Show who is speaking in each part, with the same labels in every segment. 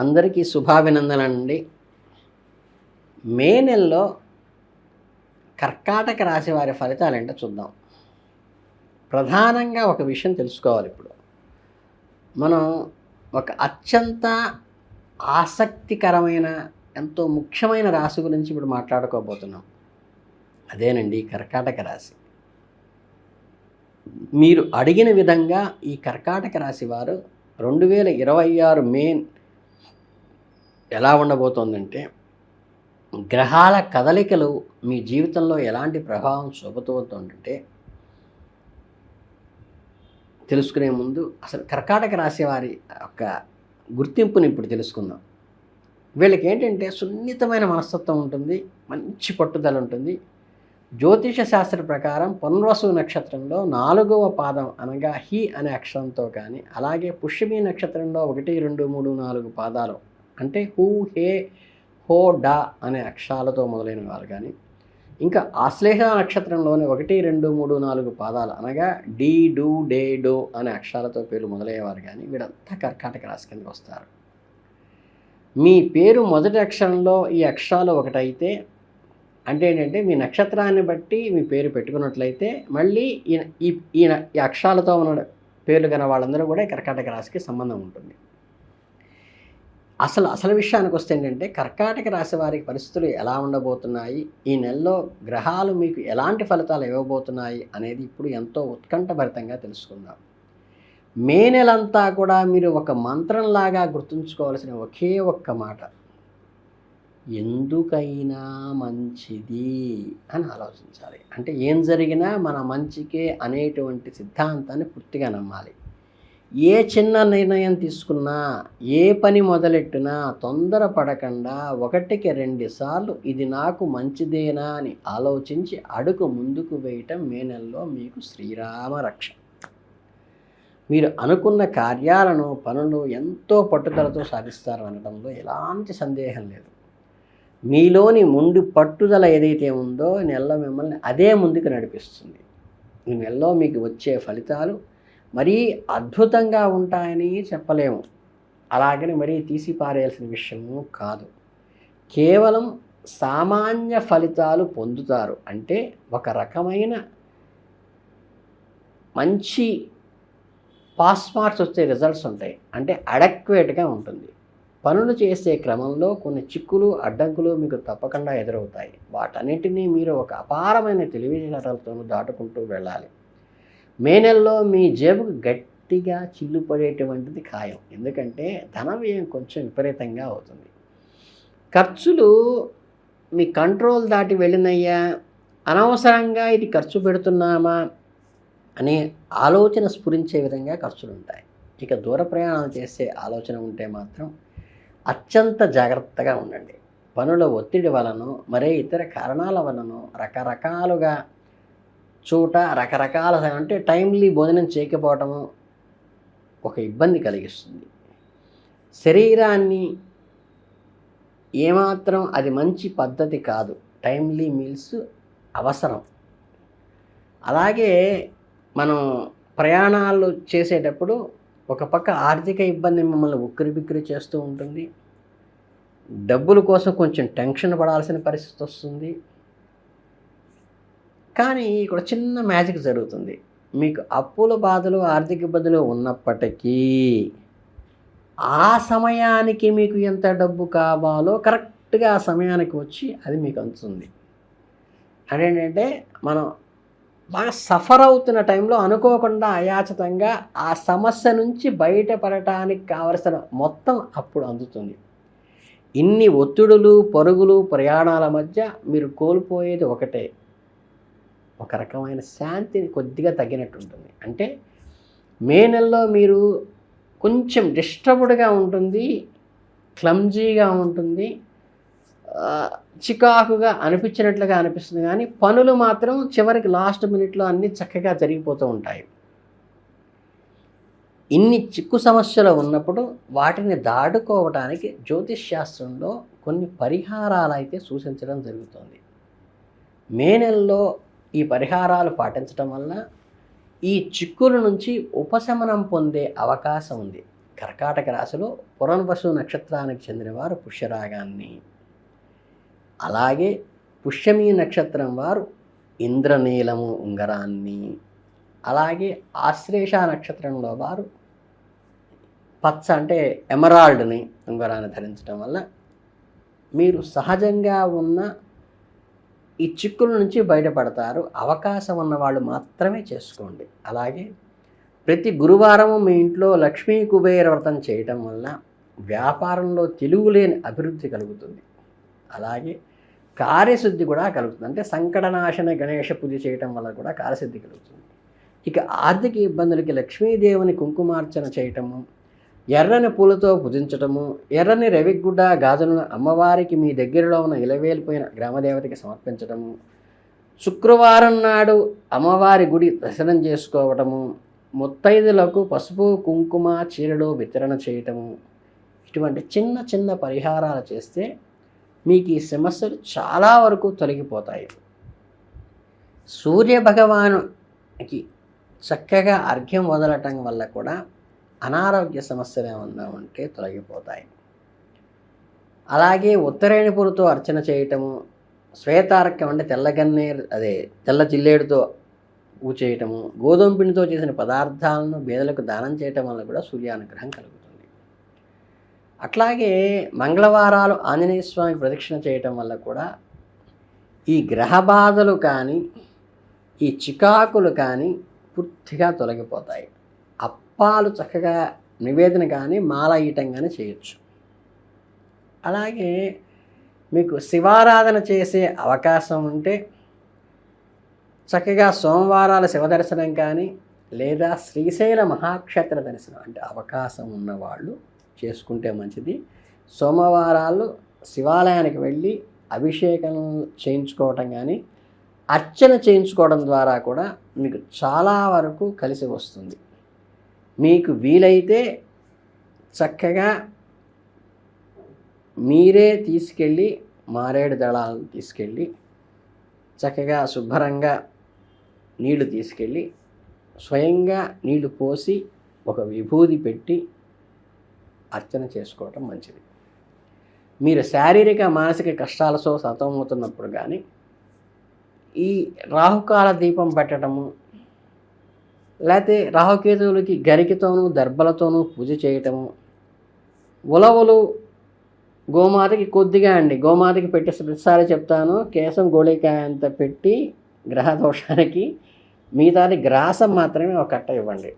Speaker 1: అందరికీ శుభాభినందనండి. మే నెలలో కర్కాటక రాశి వారి ఫలితాలేంటో చూద్దాం. ప్రధానంగా ఒక విషయం తెలుసుకోవాలి. ఇప్పుడు మనం ఒక అత్యంత ఆసక్తికరమైన ఎంతో ముఖ్యమైన రాశి గురించి ఇప్పుడు మాట్లాడుకోబోతున్నాం. అదేనండి కర్కాటక రాశి. మీరు అడిగిన విధంగా ఈ కర్కాటక రాశి వారు 2026 మే ఎలా ఉండబోతోందంటే, గ్రహాల కదలికలు మీ జీవితంలో ఎలాంటి ప్రభావం చూపుతుందంటే తెలుసుకునే ముందు అసలు కర్కాటక రాశి వారి యొక్క గుర్తింపుని ఇప్పుడు తెలుసుకుందాం. వీళ్ళకి ఏంటంటే సున్నితమైన మనస్తత్వం ఉంటుంది, మంచి పట్టుదల ఉంటుంది. జ్యోతిష శాస్త్ర ప్రకారం పునర్వసు నక్షత్రంలో 4వ పాదం అనగా హి అనే అక్షరంతో కానీ, అలాగే పుష్యమి నక్షత్రంలో 1, 2, 3, 4 పాదాలు అంటే హూ, హే, హో, డా అనే అక్షరాలతో మొదలైన వారు కానీ, ఇంకా ఆశ్లేష నక్షత్రంలోని 1, 2, 3, 4 పాదాలు అనగా డి, డు, డే, డో అనే అక్షరాలతో పేర్లు మొదలయ్యేవారు కానీ వీళ్ళంతా కర్కాటక రాశి కిందకి వస్తారు. మీ పేరు మొదటి అక్షరంలో ఈ అక్షరాలు ఒకటైతే అంటే ఏంటంటే మీ నక్షత్రాన్ని బట్టి మీ పేరు పెట్టుకున్నట్లయితే మళ్ళీ ఈ అక్షరాలతో ఉన్న పేర్లు కన వాళ్ళందరూ కూడా కర్కాటక రాశికి సంబంధం ఉంటుంది. అసలు విషయానికి వస్తే ఏంటంటే కర్కాటక రాశి వారికి పరిస్థితులు ఎలా ఉండబోతున్నాయి, ఈ నెలలో గ్రహాలు మీకు ఎలాంటి ఫలితాలు ఇవ్వబోతున్నాయి అనేది ఇప్పుడు ఎంతో ఉత్కంఠభరితంగా తెలుసుకుందాం. మే నెలంతా కూడా మీరు ఒక మంత్రంలాగా గుర్తుంచుకోవాల్సిన ఒకే ఒక్క మాట, ఎందుకైనా మంచిది అని ఆలోచించాలి. అంటే ఏం జరిగినా మన మంచికే అనేటువంటి సిద్ధాంతాన్ని పూర్తిగా నమ్మాలి. ఏ చిన్న నిర్ణయం తీసుకున్నా, ఏ పని మొదలెట్టినా తొందరపడకుండా 1కి 2 సార్లు ఇది నాకు మంచిదేనా అని ఆలోచించి అడుగు ముందుకు వేయటం మే నెలలో మీకు శ్రీరామ రక్ష. మీరు అనుకున్న కార్యాలను, పనులు ఎంతో పట్టుదలతో సాధిస్తారు అనడంలో ఎలాంటి సందేహం లేదు. మీలోని ముందు పట్టుదల ఏదైతే ఉందో ఈ నెలలో మిమ్మల్ని అదే ముందుకు నడిపిస్తుంది. ఈ నెలలో మీకు వచ్చే ఫలితాలు మరీ అద్భుతంగా ఉంటాయని చెప్పలేము, అలాగని మరీ తీసి పారేయాల్సిన విషయము కాదు. కేవలం సామాన్య ఫలితాలు పొందుతారు. అంటే ఒక రకమైన మంచి పాస్ మార్క్స్ వచ్చే రిజల్ట్స్ ఉంటాయి. అంటే అడక్వేట్గా ఉంటుంది. పనులు చేసే క్రమంలో కొన్ని చిక్కులు, అడ్డంకులు మీకు తప్పకుండా ఎదురవుతాయి. వాటన్నిటినీ మీరు ఒక అపారమైన తెలివితేటలతో దాటుకుంటూ వెళ్ళాలి. మే నెలలో మీ జేబుకు గట్టిగా చిల్లు పడేటువంటిది ఖాయం. ఎందుకంటే ధన వ్యయం కొంచెం విపరీతంగా అవుతుంది. ఖర్చులు మీ కంట్రోల్ దాటి వెళ్ళినయ్యా, అనవసరంగా ఇది ఖర్చు పెడుతున్నామా అనే ఆలోచన స్ఫురించే విధంగా ఖర్చులు ఉంటాయి. ఇక దూర ప్రయాణాలు చేసే ఆలోచన ఉంటే మాత్రం అత్యంత జాగ్రత్తగా ఉండండి. పనుల ఒత్తిడి వలన, మరే ఇతర కారణాల వలన రకరకాలుగా చోట రకరకాల అంటే టైమ్లీ భోజనం చేయకపోవటము ఒక ఇబ్బంది కలిగిస్తుంది. శరీరాన్ని ఏమాత్రం అది మంచి పద్ధతి కాదు. టైమ్లీ మీల్స్ అవసరం. అలాగే మనం ప్రయాణాలు చేసేటప్పుడు ఒక పక్క ఆర్థిక ఇబ్బంది మిమ్మల్ని ఉక్కిరిబిక్కిరి చేస్తూ ఉంటుంది. డబ్బుల కోసం కొంచెం టెన్షన్ పడాల్సిన పరిస్థితి వస్తుంది. కానీ ఇక్కడ చిన్న మ్యాజిక్ జరుగుతుంది. మీకు అప్పుల బాధలు, ఆర్థిక ఇబ్బందులు ఉన్నప్పటికీ ఆ సమయానికి మీకు ఎంత డబ్బు కావాలో కరెక్ట్గా ఆ సమయానికి వచ్చి అది మీకు అందుతుంది. అదేంటంటే మనం బాగా సఫర్ అవుతున్న టైంలో అనుకోకుండా అయాచితంగా ఆ సమస్య నుంచి బయటపడటానికి కావలసిన మొత్తం అప్పుడు అందుతుంది. ఇన్ని ఒత్తిడులు, పరుగులు, ప్రయాణాల మధ్య మీరు కోల్పోయేది ఒకటే, ఒక రకమైన శాంతిని కొద్దిగా తగ్గినట్టు ఉంటుంది. అంటే మే నెలలో మీరు కొంచెం డిస్టర్బ్డ్గా ఉంటుంది, క్లమ్జీగా ఉంటుంది, చికాకుగా అనిపించినట్లుగా అనిపిస్తుంది. కానీ పనులు మాత్రం చివరికి లాస్ట్ మినిట్లో అన్నీ చక్కగా జరిగిపోతూ ఉంటాయి. ఇన్ని చిక్కు సమస్యలు ఉన్నప్పుడు వాటిని దాటుకోవటానికి జ్యోతిష్ శాస్త్రంలో కొన్ని పరిహారాలు అయితే సూచించడం జరుగుతుంది. మే నెలలో ఈ పరిహారాలు పాటించడం వల్ల ఈ చిక్కుల నుంచి ఉపశమనం పొందే అవకాశం ఉంది. కర్కాటక రాశిలో పునర్వసు నక్షత్రానికి చెందినవారు పుష్యరాగాన్ని, అలాగే పుష్యమి నక్షత్రం వారు ఇంద్రనీలము ఉంగరాన్ని, అలాగే ఆశ్లేష నక్షత్రంలో వారు పచ్చ అంటే ఎమరాల్డ్ని ఉంగరాన్ని ధరించడం వల్ల మీరు సహజంగా ఉన్న ఈ చిక్కుల నుంచి బయటపడతారు. అవకాశం ఉన్న వాళ్ళు మాత్రమే చేసుకోండి. అలాగే ప్రతి గురువారము మీ ఇంట్లో లక్ష్మీ కుబేర వ్రతం చేయటం వల్ల వ్యాపారంలో తిరుగులేని అభివృద్ధి కలుగుతుంది. అలాగే కార్యసిద్ధి కూడా కలుగుతుంది. అంటే సంకటనాశన గణేష పూజ చేయటం వల్ల కూడా కార్యసిద్ధి కలుగుతుంది. ఇక ఆర్థిక ఇబ్బందులకి లక్ష్మీదేవుని కుంకుమార్చన చేయటము, ఎర్రని పూలతో పూజించటము, ఎర్రని రవిగుడ్డ గాజులను అమ్మవారికి మీ దగ్గరలో ఉన్న ఇలవేలిపోయిన గ్రామదేవతకి సమర్పించటము, శుక్రవారం నాడు అమ్మవారి గుడి దర్శనం చేసుకోవటము, ముత్తైదులకు పసుపు కుంకుమ చీరలు వితరణ చేయటము, ఇటువంటి చిన్న చిన్న పరిహారాలు చేస్తే మీకు ఈ సమస్యలు చాలా వరకు తొలగిపోతాయి. సూర్య భగవానుకి చక్కగా అర్ఘ్యం వదలటం వల్ల కూడా అనారోగ్య సమస్యలు ఏమన్నా ఉంటే తొలగిపోతాయి. అలాగే ఉత్తరాయణ పూలతో అర్చన చేయటము, శ్వేతార్ఘ్యం అంటే తెల్ల జిల్లేడుతో పూజ చేయటము, గోధుమ పిండితో చేసిన పదార్థాలను పేదలకు దానం చేయటం వల్ల కూడా సూర్యానుగ్రహం కలుగుతుంది. అట్లాగే మంగళవారాలు ఆంజనేయ స్వామికి ప్రదక్షిణ చేయటం వల్ల కూడా ఈ గ్రహ బాధలు కానీ ఈ చికాకులు కానీ పూర్తిగా తొలగిపోతాయి. అప్పాలు చక్కగా నివేదన కానీ మాల ఈయటం కానీ చేయొచ్చు. అలాగే మీకు శివారాధన చేసే అవకాశం ఉంటే చక్కగా సోమవారాల శివదర్శనం కానీ లేదా శ్రీశైల మహాక్షేత్ర దర్శనం అంటే అవకాశం ఉన్నవాళ్ళు చేసుకుంటే మంచిది. సోమవారాలు శివాలయానికి వెళ్ళి అభిషేకం చేయించుకోవటం కానీ అర్చన చేయించుకోవడం ద్వారా కూడా మీకు చాలా వరకు కలిసి వస్తుంది. మీకు వీలైతే చక్కగా మీరే తీసుకెళ్ళి మారేడు దళాలను తీసుకెళ్ళి చక్కగా శుభ్రంగా నీళ్లు తీసుకెళ్ళి స్వయంగా నీళ్లు పోసి ఒక విభూది పెట్టి అర్చన చేసుకోవటం మంచిది. మీరు శారీరక మానసిక కష్టాలతో సతమవుతున్నప్పుడు కానీ ఈ రాహుకాల దీపం పెట్టడము, లేకపోతే రాహుకేతువులకి గరికతోనూ దర్భలతోనూ పూజ చేయటము, ఉలవలు గోమాతకి కొద్దిగా గోమాతకి పెట్టే ప్రతిసారి చెప్తాను, కేశం గోళికాయ అంత పెట్టి గ్రహ దోషానికి మిగతాది గ్రాసం మాత్రమే ఒక కట్ట ఇవ్వండి.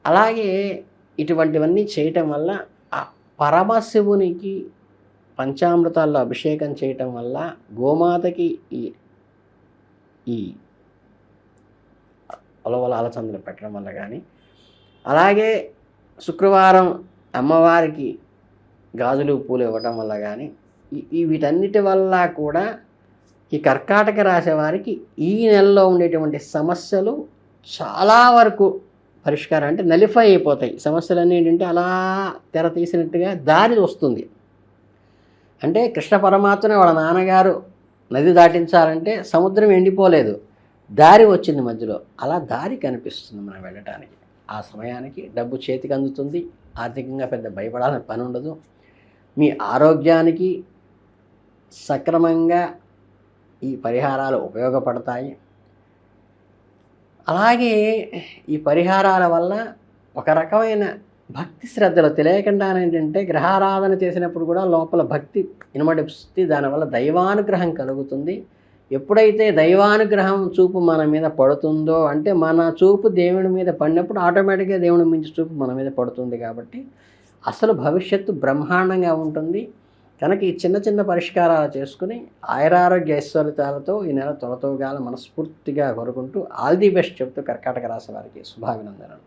Speaker 1: అలాగే ఇటువంటివన్నీ చేయటం వల్ల ఆ పరమశివునికి పంచామృతాల్లో అభిషేకం చేయటం వల్ల గోమాతకి ఈ ఉలవల అలచందలు పెట్టడం వల్ల కానీ, అలాగే శుక్రవారం అమ్మవారికి గాజులు పూలు ఇవ్వటం వల్ల కానీ వీటన్నిటి వల్ల కూడా ఈ కర్కాటక రాశి వారికి ఈ నెలలో ఉండేటువంటి సమస్యలు చాలా వరకు పరిష్కారం అంటే నలిఫై అయిపోతాయి. సమస్యలన్నీ ఏంటంటే అలా తెర తీసినట్టుగా దారి వస్తుంది. అంటే కృష్ణ పరమాత్మనే వాళ్ళ నాన్నగారు నది దాటించాలంటే సముద్రం ఎండిపోలేదు, దారి వచ్చింది మధ్యలో. అలా దారి కనిపిస్తుంది మనం వెళ్ళటానికి. ఆ సమయానికి డబ్బు చేతికి అందుతుంది. ఆర్థికంగా పెద్ద భయపడాల్సిన పని ఉండదు. మీ ఆరోగ్యానికి సక్రమంగా ఈ పరిహారాలు ఉపయోగపడతాయి. అలాగే ఈ పరిహారాల వల్ల ఒక రకమైన భక్తి శ్రద్ధలు తెలియకుండా ఏంటంటే గ్రహారాధన చేసినప్పుడు కూడా లోపల భక్తి ఇనుమడిస్తుంది. దానివల్ల దైవానుగ్రహం కలుగుతుంది. ఎప్పుడైతే దైవానుగ్రహం చూపు మన మీద పడుతుందో అంటే మన చూపు దేవుని మీద పడినప్పుడు ఆటోమేటిక్గా దేవుని మించి చూపు మన మీద పడుతుంది. కాబట్టి అసలు భవిష్యత్తు బ్రహ్మాండంగా ఉంటుంది. కనుక ఈ చిన్న చిన్న పరిష్కారాలు చేసుకుని ఆయురారోగ్య ఐశ్వర్యాలతో ఈ నెల తొలతోగాల మనస్ఫూర్తిగా కోరుకుంటూ ఆల్ ది బెస్ట్ చెప్తూ కర్కాటక రాశి వారికి శుభాభినందనలు.